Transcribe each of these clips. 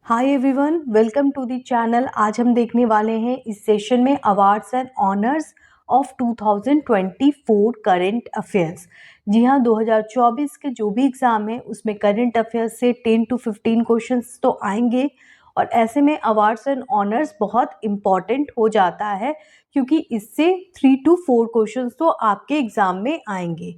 Hi everyone, welcome to the channel. आज हम देखने वाले हैं इस सेशन में awards and honours of 2024 current affairs. जी हाँ, 2024 के जो भी एग्ज़ाम है उसमें करंट अफेयर्स से 10 to 15 क्वेश्चंस तो आएंगे और ऐसे में अवार्ड्स एंड ऑनर्स बहुत इम्पॉर्टेंट हो जाता है क्योंकि इससे 3 to 4 क्वेश्चंस तो आपके एग्ज़ाम में आएंगे।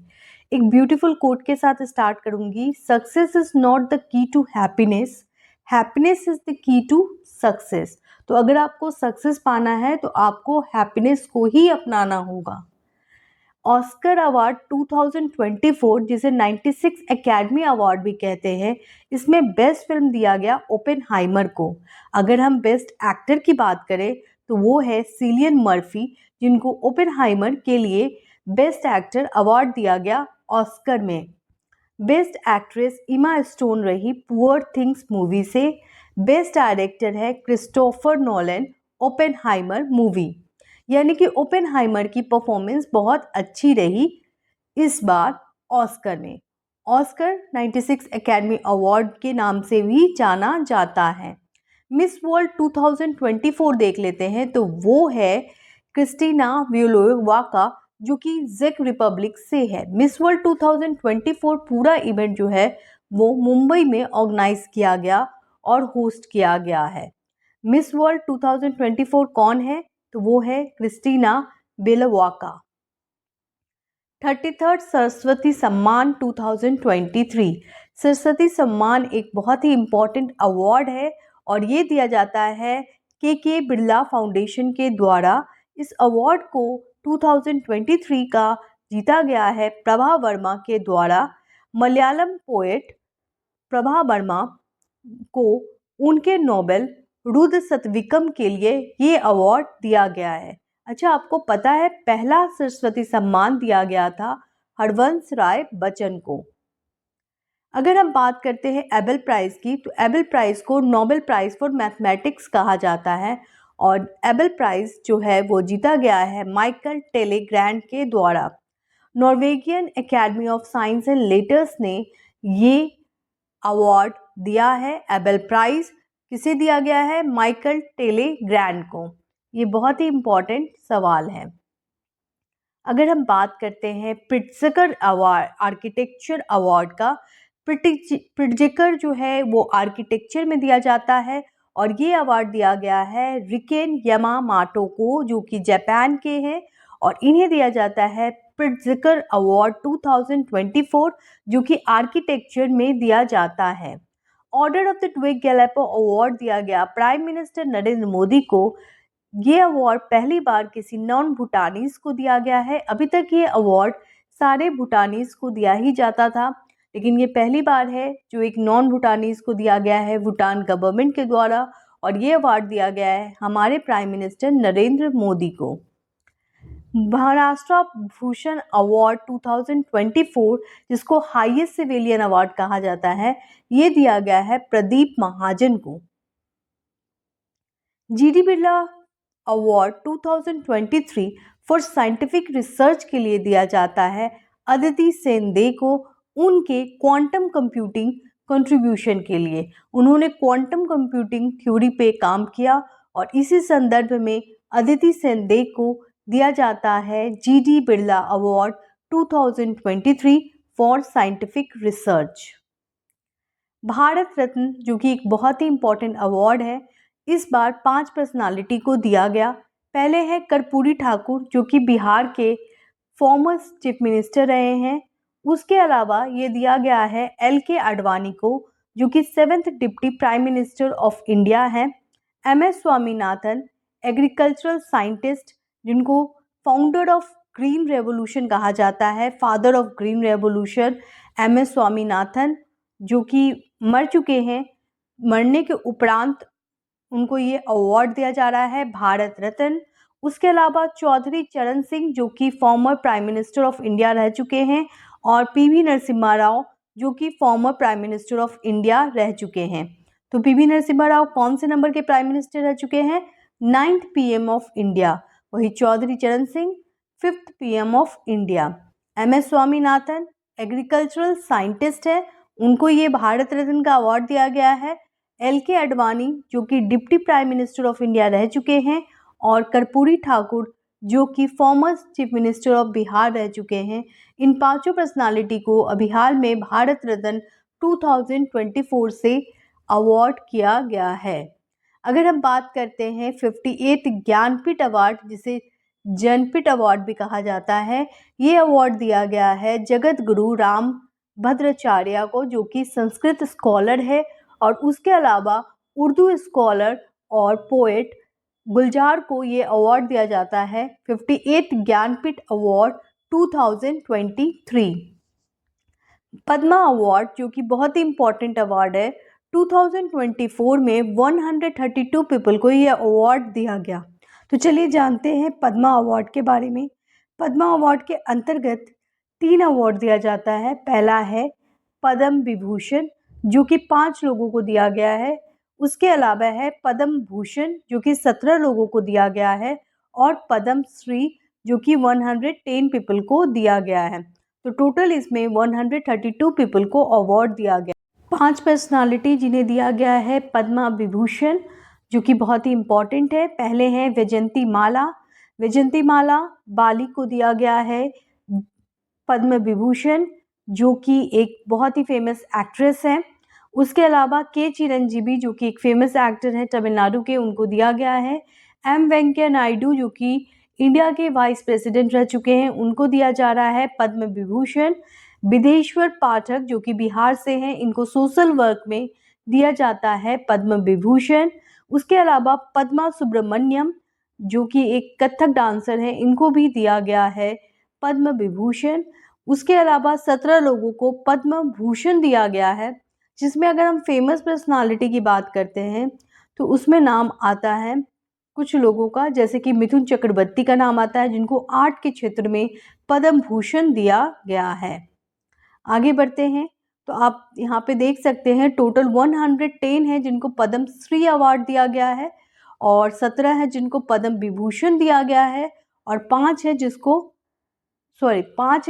एक ब्यूटीफुल कोट के साथ स्टार्ट करूँगी। Success is not the key to happiness, happiness is the key to success. तो अगर आपको सक्सेस पाना है तो आपको हैप्पीनेस को ही अपनाना होगा। ऑस्कर अवार्ड 2024, जिसे 96 एकेडमी अवार्ड भी कहते हैं, इसमें बेस्ट फिल्म दिया गया ओपेनहाइमर को। अगर हम बेस्ट एक्टर की बात करें तो वो है सिलियन मर्फी, जिनको ओपेनहाइमर के लिए बेस्ट एक्टर अवार्ड दिया गया ऑस्कर में। बेस्ट एक्ट्रेस इमा स्टोन रही पुअर थिंग्स मूवी से। बेस्ट डायरेक्टर है क्रिस्टोफर नोलन, ओपेनहाइमर मूवी। यानी कि ओपेनहाइमर की परफॉर्मेंस बहुत अच्छी रही इस बार ऑस्कर में। ऑस्कर 96 एकेडमी अवार्ड के नाम से भी जाना जाता है। मिस वर्ल्ड 2024 देख लेते हैं तो वो है क्रिस्टीना व्योलोवा, जो कि जेक रिपब्लिक से है। मिस वर्ल्ड 2024 पूरा इवेंट जो है वो मुंबई में ऑर्गेनाइज किया गया और होस्ट किया गया है। मिस वर्ल्ड 2024 कौन है? तो वो है क्रिस्टीना बेलवाका। 33rd सरस्वती सम्मान 2023। सरस्वती सम्मान एक बहुत ही इम्पॉर्टेंट अवार्ड है और ये दिया जाता है के बिरला फाउंडेशन के द्वारा। इस अवार्ड को 2023 का जीता गया है प्रभा वर्मा के द्वारा। मलयालम पोएट प्रभा वर्मा को उनके नोबेल रुद्र सतविकम के लिए ये अवार्ड दिया गया है। अच्छा, आपको पता है पहला सरस्वती सम्मान दिया गया था हरवंश राय बच्चन को। अगर हम बात करते हैं एबेल प्राइज़ की, तो एबेल प्राइज़ को नोबेल प्राइज़ फॉर मैथमेटिक्स कहा जाता है और एबेल प्राइज़ जो है वो जीता गया है माइकल टेलेग्रैंड के द्वारा। Norwegian academy of science and letters ने ये अवार्ड दिया है। एबेल प्राइज़ किसे दिया गया है? माइकल टेलेग्रैंड को। ये बहुत ही इम्पॉर्टेंट सवाल है। अगर हम बात करते हैं प्रिट्ज़कर अवार्ड, आर्किटेक्चर अवार्ड का, प्रिट्ज़कर जो है वो आर्किटेक्चर में दिया जाता है और ये अवार्ड दिया गया है रिकेन यामामोटो को, जो कि जापान के हैं, और इन्हें दिया जाता है प्रिट्ज़कर अवार्ड 2024, जो कि आर्किटेक्चर में दिया जाता है। Order of the Druk Gyalpo award दिया गया प्राइम मिनिस्टर नरेंद्र मोदी को। ये अवार्ड पहली बार किसी नॉन भूटानीज को दिया गया है। अभी तक ये अवार्ड सारे भूटानीज को दिया ही जाता था, लेकिन ये पहली बार है जो एक नॉन भूटानीज को दिया गया है भूटान गवर्नमेंट के द्वारा, और ये अवार्ड दिया गया है हमारे प्राइम मिनिस्टर नरेंद्र मोदी को। महाराष्ट्र भूषण अवार्ड 2024, जिसको हाईएस्ट सिविलियन अवार्ड कहा जाता है, ये दिया गया है प्रदीप महाजन को। GD Birla award 2023 for scientific research के लिए दिया जाता है अदिति सेनदे को, उनके क्वांटम कंप्यूटिंग कंट्रीब्यूशन के लिए। उन्होंने क्वांटम कंप्यूटिंग थ्योरी पे काम किया और इसी संदर्भ में अदिति सेनदे को दिया जाता है GD Birla award 2023 for scientific research. Bharat Ratna, जो कि एक बहुत ही इम्पॉर्टेंट अवार्ड है, इस बार 5 पर्सनालिटी को दिया गया। पहले है कर्पूरी ठाकुर, जो कि बिहार के फॉर्मर चीफ मिनिस्टर रहे हैं। उसके अलावा ये दिया गया है LK आडवाणी को, जो कि 7th deputy prime minister of India हैं। MS स्वामीनाथन, एग्रीकल्चरल साइंटिस्ट, जिनको फाउंडर ऑफ ग्रीन रेवोल्यूशन कहा जाता है, father of green revolution MS Swaminathan, जो कि मर चुके हैं। मरने के उपरांत उनको ये अवार्ड दिया जा रहा है भारत रत्न। उसके अलावा चौधरी चरण सिंह, जो कि former prime minister of India रह चुके हैं, और PV नरसिम्हा राव, जो कि former prime minister of India रह चुके हैं। तो PV नरसिम्हा राव कौन से नंबर के प्राइम मिनिस्टर रह चुके हैं? 9th PM of India. वही चौधरी चरण Singh 5th PM of India. MS Swaminathan agricultural scientist है, उनको ये भारत रत्न का अवार्ड दिया गया है। LK आडवाणी जो कि deputy prime minister of India रह चुके हैं, और कर्पूरी ठाकुर जो कि former chief minister of Bihar रह चुके हैं। इन पांचों पर्सनालिटी को अभी हाल में भारत रत्न 2024 से अवार्ड किया गया है। अगर हम बात करते हैं 58 ज्ञानपीठ अवार्ड, जिसे जनपीठ अवार्ड भी कहा जाता है, ये अवार्ड दिया गया है जगत गुरु राम भद्राचार्य को, जो कि संस्कृत स्कॉलर है, और उसके अलावा उर्दू स्कॉलर और पोएट गुलजार को ये अवार्ड दिया जाता है 58 ज्ञानपीठ अवार्ड 2023। पद्मा अवार्ड जो कि बहुत ही इम्पॉर्टेंट अवार्ड है, 2024 में 132 पीपल को ये अवार्ड दिया गया। तो चलिए जानते हैं पद्मा अवार्ड के बारे में। पद्मा अवार्ड के अंतर्गत 3 अवार्ड दिया जाता है। पहला है पद्म विभूषण जो कि 5 लोगों को दिया गया है। उसके अलावा है पद्म भूषण जो कि 17 लोगों को दिया गया है, और पद्म श्री जो कि 110 पीपल को दिया गया है। तो टोटल इसमें 132 पीपल को अवार्ड दिया गया। 5 पर्सनालिटी जिन्हें दिया गया है पद्मा विभूषण जो कि बहुत ही इम्पॉर्टेंट है। पहले हैं वैजयंती माला। वैजयंती माला बाली को दिया गया है पद्म विभूषण जो कि एक बहुत ही फेमस एक्ट्रेस है। उसके अलावा के चिरंजीवी जो कि एक फेमस एक्टर हैं तमिलनाडु के, उनको दिया गया है। एम वेंकैया नायडू जो कि इंडिया के वाइस प्रेसिडेंट रह चुके हैं, उनको दिया जा रहा है पद्म विभूषण। विदेश्वर पाठक जो कि बिहार से हैं, इनको सोशल वर्क में दिया जाता है पद्म विभूषण। उसके अलावा पद्मा सुब्रमण्यम जो कि एक कथक डांसर हैं, इनको भी दिया गया है पद्म विभूषण। उसके अलावा 17 लोगों को पद्म भूषण दिया गया है, जिसमें अगर हम फेमस पर्सनालिटी की बात करते हैं तो उसमें नाम आता है कुछ लोगों का, जैसे कि मिथुन चक्रवर्ती का नाम आता है जिनको आर्ट के क्षेत्र में पद्म भूषण दिया गया है। आगे बढ़ते हैं तो आप यहाँ पे देख सकते हैं टोटल 110 है जिनको पद्म श्री अवार्ड दिया गया है, और 17 है जिनको पद्म विभूषण दिया गया है, और 5 है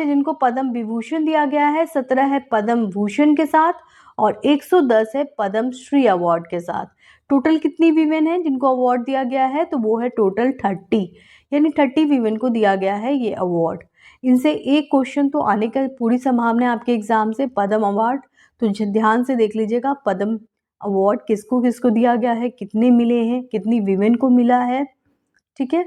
जिनको पद्म विभूषण दिया गया है, 17 है पद्म भूषण के साथ, और 110 है पद्म श्री अवार्ड के साथ। टोटल कितनी वीमेन है जिनको अवार्ड दिया गया है, तो वो है टोटल 30, यानी 30 वीमेन को दिया गया है ये अवार्ड। इनसे एक क्वेश्चन तो आने का पूरी संभावना है आपके एग्जाम से, पद्म अवार्ड। तो ध्यान से देख लीजिएगा पद्म अवार्ड किसको किसको दिया गया है, कितने मिले हैं, कितनी वीमेन को मिला है। ठीक है,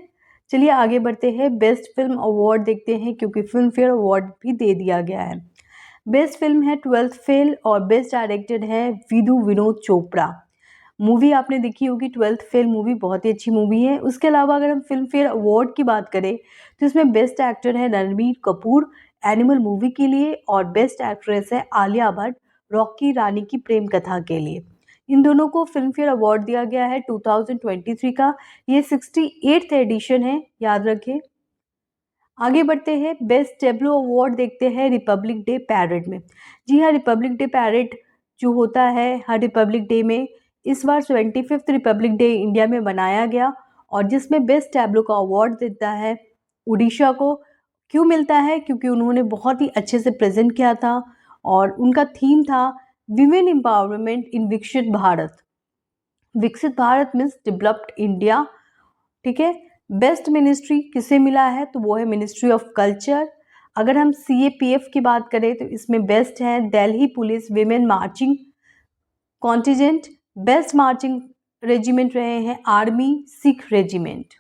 चलिए आगे बढ़ते हैं। बेस्ट फिल्म अवार्ड देखते हैं, क्योंकि फिल्म फेयर अवार्ड भी दे दिया गया है। बेस्ट फिल्म है 12th फेल, और बेस्ट डायरेक्टर है विधु विनोद चोपड़ा। मूवी आपने देखी होगी 12th फेल मूवी, बहुत ही अच्छी मूवी है। उसके अलावा अगर हम फिल्म फेयर अवार्ड की बात करें तो इसमें बेस्ट एक्टर है रणबीर कपूर एनिमल मूवी के लिए, और बेस्ट एक्ट्रेस है आलिया भट्ट रॉकी रानी की प्रेम कथा के लिए। इन दोनों को फिल्म फेयर अवार्ड दिया गया है 2023 का। ये 68th एडिशन है, याद रखें। आगे बढ़ते हैं, बेस्ट टेब्लो अवार्ड देखते हैं रिपब्लिक डे पैरेड में। जी हाँ, रिपब्लिक डे पैरेड जो होता है हर रिपब्लिक डे में, इस बार 25th रिपब्लिक डे इंडिया में मनाया गया, और जिसमें बेस्ट टैब्लो का अवार्ड देता है उड़ीसा को। क्यों मिलता है? क्योंकि उन्होंने बहुत ही अच्छे से प्रेजेंट किया था, और उनका थीम था विमेन एम्पावरमेंट इन विकसित भारत। विकसित भारत मीन्स डेवलप्ड इंडिया। ठीक है, बेस्ट मिनिस्ट्री किसे मिला है, तो वो है मिनिस्ट्री ऑफ कल्चर। अगर हम CAPF की बात करें तो इसमें बेस्ट है Delhi police women marching contingent. Best marching regiment रहे हैं आर्मी सिख रेजिमेंट।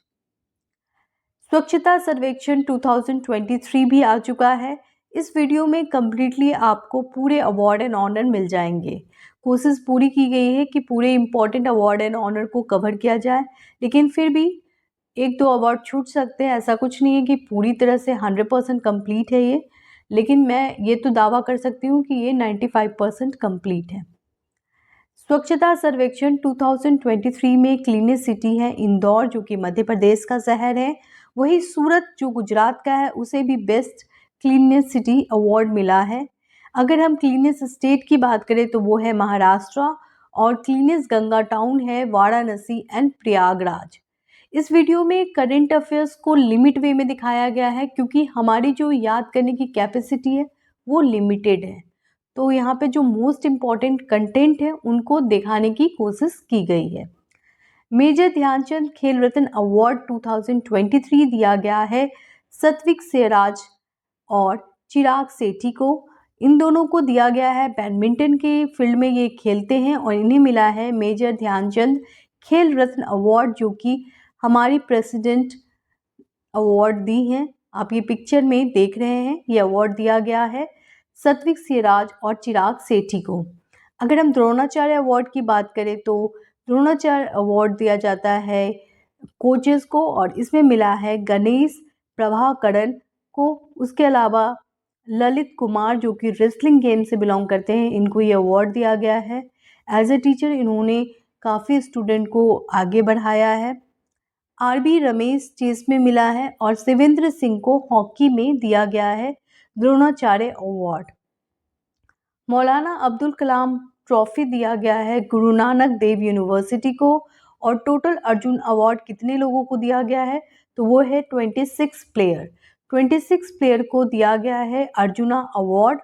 स्वच्छता सर्वेक्षण 2023 भी आ चुका है। इस वीडियो में कम्प्लीटली आपको पूरे अवार्ड एंड ऑनर मिल जाएंगे। कोशिश पूरी की गई है कि पूरे इम्पॉर्टेंट अवार्ड एंड ऑनर को कवर किया जाए, लेकिन फिर भी 1-2 अवार्ड छूट सकते हैं। ऐसा कुछ नहीं है कि पूरी तरह से 100% कंप्लीट है ये, लेकिन मैं ये तो दावा कर सकती हूँ कि ये 95% कंप्लीट है। स्वच्छता सर्वेक्षण 2023 में क्लीनेस्ट सिटी है इंदौर, जो कि मध्य प्रदेश का शहर है। वही सूरत जो गुजरात का है, उसे भी बेस्ट क्लीनेस्ट सिटी अवार्ड मिला है। अगर हम क्लीनेस्ट स्टेट की बात करें तो वो है महाराष्ट्र, और क्लीनेस्ट गंगा टाउन है वाराणसी एंड प्रयागराज। इस वीडियो में करंट अफेयर्स को लिमिट वे में दिखाया गया है, क्योंकि हमारी जो याद करने की कैपेसिटी है वो लिमिटेड है। तो यहाँ पे जो मोस्ट इम्पॉर्टेंट कंटेंट है उनको दिखाने की कोशिश की गई है। मेजर ध्यानचंद खेल रत्न अवार्ड 2023 दिया गया है सत्विक सिराज और चिराग सेठी को। इन दोनों को दिया गया है, बैडमिंटन के फील्ड में ये खेलते हैं और इन्हें मिला है मेजर ध्यानचंद खेल रत्न अवार्ड, जो कि हमारी प्रेसिडेंट अवार्ड दी हैं। आप ये पिक्चर में देख रहे हैं, ये अवार्ड दिया गया है सत्विक सिराज और चिराग सेठी को। अगर हम द्रोणाचार्य अवार्ड की बात करें तो द्रोणाचार्य अवार्ड दिया जाता है कोचेस को और इसमें मिला है गणेश प्रभाकरण को। उसके अलावा ललित कुमार जो कि रेसलिंग गेम से बिलोंग करते हैं, इनको ये अवार्ड दिया गया है। एज ए टीचर इन्होंने काफ़ी स्टूडेंट को आगे बढ़ाया है। आरबी रमेश चेस में मिला है और शिवेंद्र सिंह को हॉकी में दिया गया है द्रोणाचार्य अवार्ड। मौलाना अब्दुल कलाम ट्रॉफी दिया गया है गुरु नानक देव यूनिवर्सिटी को। और टोटल अर्जुन अवार्ड कितने लोगों को दिया गया है, तो वो है 26 प्लेयर। 26 प्लेयर को दिया गया है अर्जुना अवार्ड।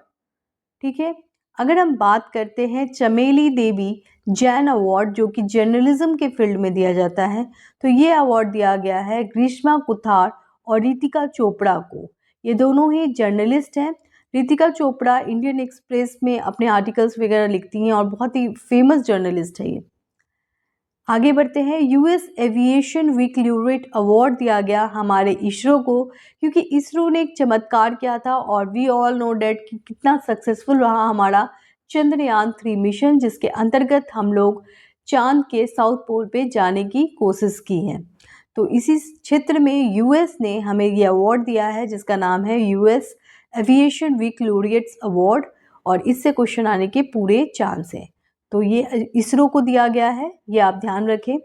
ठीक है, अगर हम बात करते हैं चमेली देवी जैन अवार्ड, जो कि जर्नलिज्म के फील्ड में दिया जाता है, तो ये अवार्ड दिया गया है ग्रीष्मा कुथार और रितिका चोपड़ा को। ये दोनों ही जर्नलिस्ट हैं। रितिका चोपड़ा इंडियन एक्सप्रेस में अपने आर्टिकल्स वगैरह लिखती हैं और बहुत ही फेमस जर्नलिस्ट है ये। आगे बढ़ते हैं, यूएस एविएशन वीक ल्यूरेट अवार्ड दिया गया हमारे इसरो को, क्योंकि इसरो ने एक चमत्कार किया था और वी ऑल नो डैट कि कितना सक्सेसफुल रहा हमारा चंद्रयान 3 मिशन, जिसके अंतर्गत हम लोग चांद के साउथ पोल पे जाने की कोशिश की है। तो इसी क्षेत्र में यूएस ने हमें ये अवार्ड दिया है जिसका नाम है US aviation week laureates award, और इससे क्वेश्चन आने के पूरे चांस हैं। तो ये इसरो को दिया गया है, ये आप ध्यान रखें।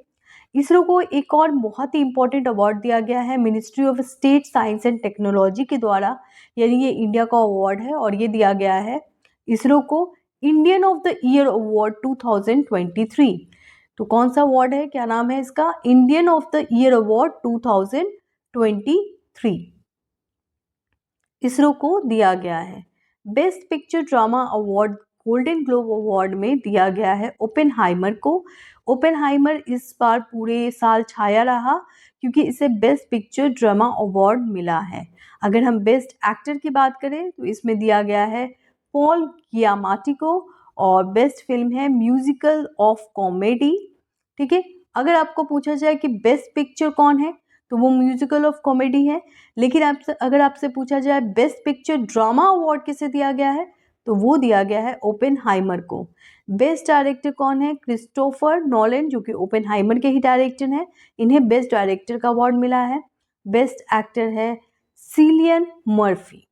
इसरो को एक और बहुत ही इंपॉर्टेंट अवार्ड दिया गया है ministry of state science and technology के द्वारा, यानी ये इंडिया का अवार्ड है और ये दिया गया है इसरो को Indian of the year award 2023। तो कौन सा अवार्ड है, क्या नाम है इसका, Indian of the year award 2023 ISRO को दिया गया है। Best picture drama award golden globe award में दिया गया है ओपेनहाइमर को। ओपेनहाइमर इस बार पूरे साल छाया रहा क्योंकि इसे बेस्ट पिक्चर ड्रामा अवार्ड मिला है। अगर हम बेस्ट एक्टर की बात करें तो इसमें दिया गया है पॉल गियामाटी को और बेस्ट फिल्म है म्यूजिकल ऑफ कॉमेडी। ठीक है, अगर आपको पूछा जाए कि बेस्ट पिक्चर कौन है तो वो म्यूजिकल ऑफ कॉमेडी है, लेकिन अगर आपसे पूछा जाए बेस्ट पिक्चर ड्रामा अवार्ड किसे दिया गया है तो वो दिया गया है ओपेनहाइमर को। बेस्ट डायरेक्टर कौन है, क्रिस्टोफर नॉलन, जो कि ओपेनहाइमर के ही डायरेक्टर हैं, इन्हें बेस्ट डायरेक्टर का अवार्ड मिला है। बेस्ट एक्टर है Cillian Murphy.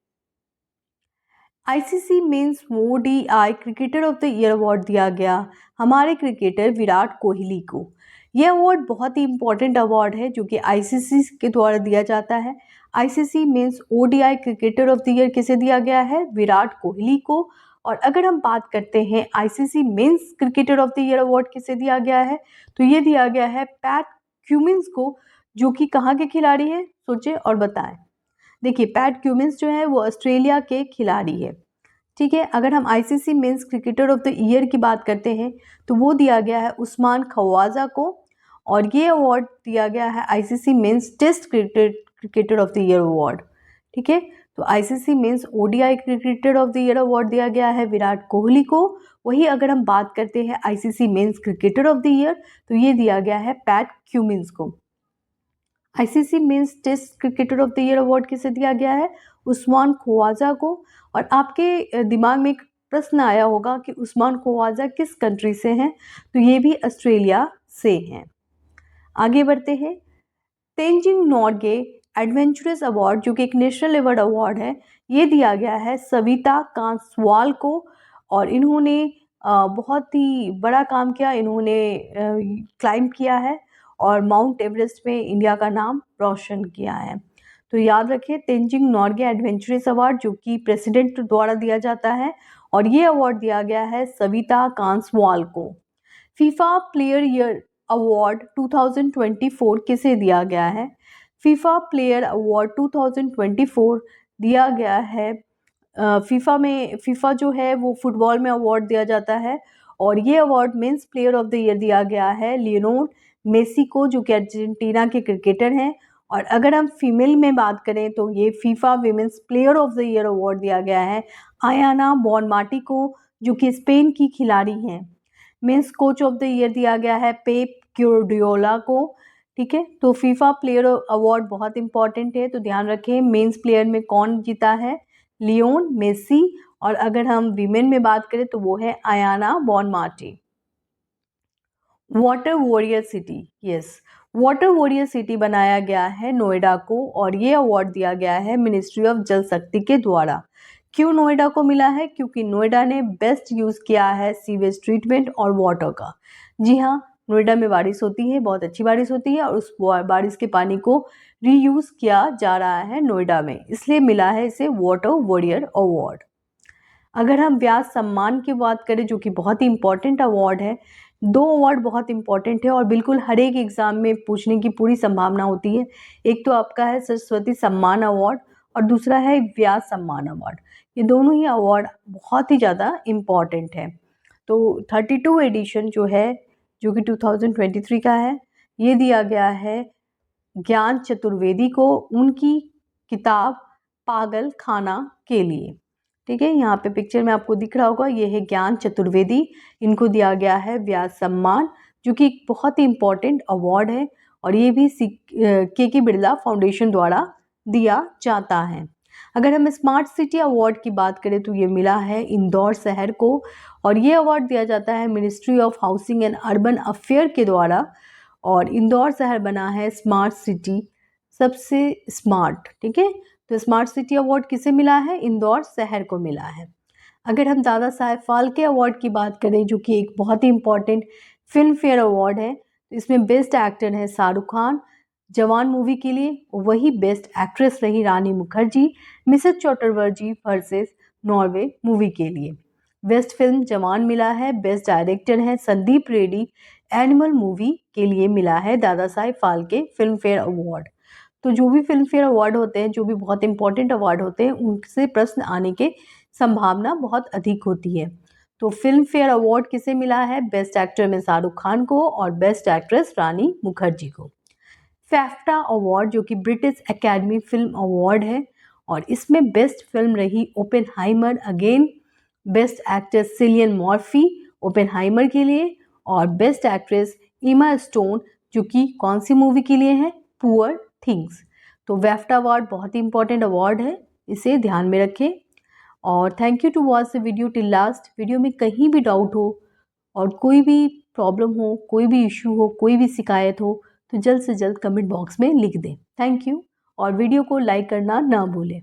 ICC men's ODI cricketer of the year award दिया गया हमारे क्रिकेटर विराट कोहली को। यह अवार्ड बहुत ही इंपॉर्टेंट अवार्ड है जो कि आईसीसी के द्वारा दिया जाता है। ICC men's ODI cricketer of the year किसे दिया गया है, विराट कोहली को। और अगर हम बात करते हैं ICC men's cricketer of the year award किसे दिया गया है, तो ये दिया गया है पैट क्यूमिंस को, जो कि कहाँ के खिलाड़ी हैं, सोचें और बताएं। देखिए, पैट क्यूमिंस जो है वो ऑस्ट्रेलिया के खिलाड़ी है। ठीक है, अगर हम ICC men's cricketer of the year की बात करते हैं तो वो दिया गया है उस्मान ख्वाजा को, और ये अवार्ड दिया गया है ICC men's test cricketer of the year award. ठीक है, तो ICC men's ODI cricketer of the year award दिया गया है विराट कोहली को। वही अगर हम बात करते हैं ICC men's cricketer of the year तो ये दिया गया है पैट क्यूमिंस को। ICC men's test cricketer of the year award किसे दिया गया है, उस्मान ख्वाजा को। और आपके दिमाग में एक प्रश्न आया होगा कि उस्मान ख्वाजा किस कंट्री से हैं, तो ये भी ऑस्ट्रेलिया से हैं। आगे बढ़ते हैं, तेंजिंग नोर्गे एडवेंचरस अवार्ड, जो कि एक नेशनल लेवल अवार्ड है, ये दिया गया है सविता कांसवाल को। और इन्होंने बहुत ही बड़ा काम किया, इन्होंने क्लाइंब किया है और माउंट एवरेस्ट में इंडिया का नाम रोशन किया है। तो याद रखें, तेंजिंग नोर्गे एडवेंचरस अवार्ड जो कि प्रेसिडेंट द्वारा दिया जाता है, और ये अवार्ड दिया गया है सविता कांसवाल को। फीफा प्लेयर ईयर अवार्ड 2024 किसे दिया गया है, फीफा प्लेयर अवार्ड 2024 दिया गया है फीफा जो है वो फुटबॉल में अवार्ड दिया जाता है और ये award men's player of the year दिया गया है लियोनेल मेसी को, जो कि अर्जेंटीना के क्रिकेटर हैं। और अगर हम फीमेल में बात करें तो ये FIFA women's player of the year award दिया गया है आयाना बोनमाटी को, जो कि स्पेन की खिलाड़ी हैं। Men's coach of the year दिया गया है पेप ग्वार्डियोला को। ठीक है, तो फीफा प्लेयर अवार्ड बहुत इंपॉर्टेंट है, तो ध्यान रखें मेंस प्लेयर में कौन जीता है, लियोन मेसी। और अगर हम वीमेन में बात करें तो वो है Ayana Bonmati. Water warrior city, yes, water warrior city बनाया गया है नोएडा को और ये अवार्ड दिया गया है मिनिस्ट्री ऑफ जल शक्ति के द्वारा। क्यों नोएडा को मिला है? क्योंकि नोएडा ने बेस्ट यूज़ किया है सीवेज ट्रीटमेंट और वाटर का। जी हाँ, नोएडा में बारिश होती है, बहुत अच्छी बारिश होती है और उस बारिश के पानी को रीयूज़ किया जा रहा है नोएडा में, इसलिए मिला है इसे वाटर वॉरियर अवार्ड। अगर हम व्यास सम्मान की बात करें, जो कि बहुत ही इंपॉर्टेंट अवार्ड है, दो अवार्ड बहुत इंपॉर्टेंट है और बिल्कुल हर एक एग्ज़ाम में पूछने की पूरी संभावना होती है। एक तो आपका है सरस्वती सम्मान अवार्ड और दूसरा है व्यास सम्मान अवार्ड। ये दोनों ही अवार्ड बहुत ही ज़्यादा इम्पॉर्टेंट है। तो 32 एडिशन जो है, जो कि 2023 का है, ये दिया गया है ज्ञान चतुर्वेदी को उनकी किताब पागल खाना के लिए। ठीक है, यहाँ पे पिक्चर में आपको दिख रहा होगा, ये है ज्ञान चतुर्वेदी, इनको दिया गया है व्यास सम्मान, जो कि एक बहुत ही इम्पॉर्टेंट अवार्ड है और ये भी के बिरला फाउंडेशन द्वारा दिया जाता है। अगर हम स्मार्ट सिटी अवार्ड की बात करें तो ये मिला है इंदौर शहर को और ये अवार्ड दिया जाता है ministry of housing and urban affair के द्वारा और इंदौर शहर बना है स्मार्ट सिटी सबसे स्मार्ट। ठीक है, तो स्मार्ट सिटी अवार्ड किसे मिला है? इंदौर शहर को मिला है। अगर हम दादा साहेब फाल्के अवार्ड की बात करें, जो कि एक बहुत ही इंपॉर्टेंट फिल्म फेयर अवार्ड है, तो इसमें बेस्ट एक्टर है शाहरुख खान जवान मूवी के लिए, वही बेस्ट एक्ट्रेस रही Rani Mukherjee Mrs Chatterjee versus Norway movie के लिए। बेस्ट फिल्म जवान मिला है, बेस्ट डायरेक्टर है संदीप रेड्डी एनिमल मूवी के लिए मिला है Dada Saheb Phalke film fair award. तो जो भी फिल्म फेयर अवार्ड होते हैं, जो भी बहुत इंपॉर्टेंट अवार्ड होते हैं, उनसे प्रश्न आने के संभावना बहुत अधिक होती है। तो फिल्म फेयर अवार्ड किसे मिला है? बेस्ट एक्टर में शाहरुख खान को और बेस्ट एक्ट्रेस रानी मुखर्जी को। फैफ्टा अवार्ड, जो कि ब्रिटिश एकेडमी फिल्म अवार्ड है और इसमें बेस्ट फिल्म रही Oppenheimer, again best actress Cillian Murphy Oppenheimer के लिए और बेस्ट एक्ट्रेस एमा स्टोन, जो कि कौन सी मूवी के लिए है? Poor things. तो वेफ्टा अवार्ड बहुत ही इंपॉर्टेंट अवार्ड है, इसे ध्यान में रखें। और thank you to watch the video till last. Video में कहीं भी डाउट हो और कोई भी प्रॉब्लम हो, कोई भी इशू हो, कोई भी शिकायत हो, तो जल्द से जल्द कमेंट बॉक्स में लिख दें। थैंक यू और वीडियो को लाइक करना ना भूलें।